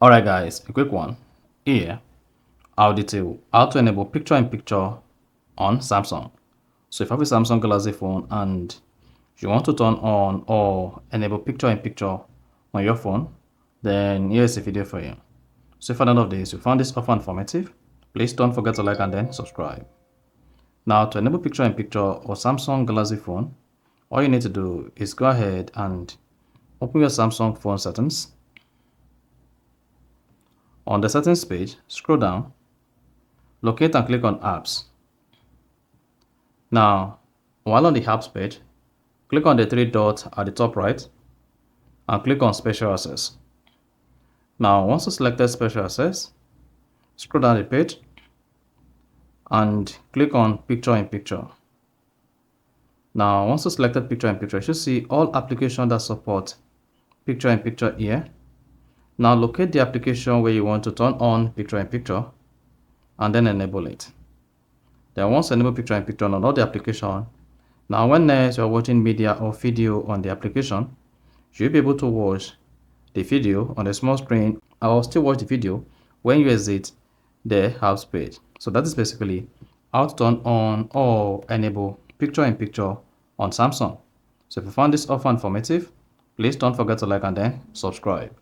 Alright guys, a quick one. Here, I'll detail how to enable picture-in-picture on Samsung. So if you have a Samsung Galaxy phone and you want to turn on or enable picture-in-picture on your phone, then here's a video for you. So if at the end of this, you found this offer informative, please don't forget to like and then subscribe. Now to enable picture-in-picture or Samsung Galaxy phone, all you need to do is go ahead and open your Samsung phone settings. On the settings page, scroll down, locate and click on apps. Now, while on the apps page, click on the three dots at the top right and click on special access. Now, once you selected special access, scroll down the page and click on picture in picture. Now, once you selected picture in picture, you should see all applications that support picture in picture here. Now, locate the application where you want to turn on picture in picture and then enable it. Then once enable picture in picture on all the application, now when next you are watching media or video on the application, you'll be able to watch the video on the small screen or still watch the video when you exit the apps page. So that is basically how to turn on or enable picture in picture on Samsung. So if you found this offer informative, please don't forget to like and then subscribe.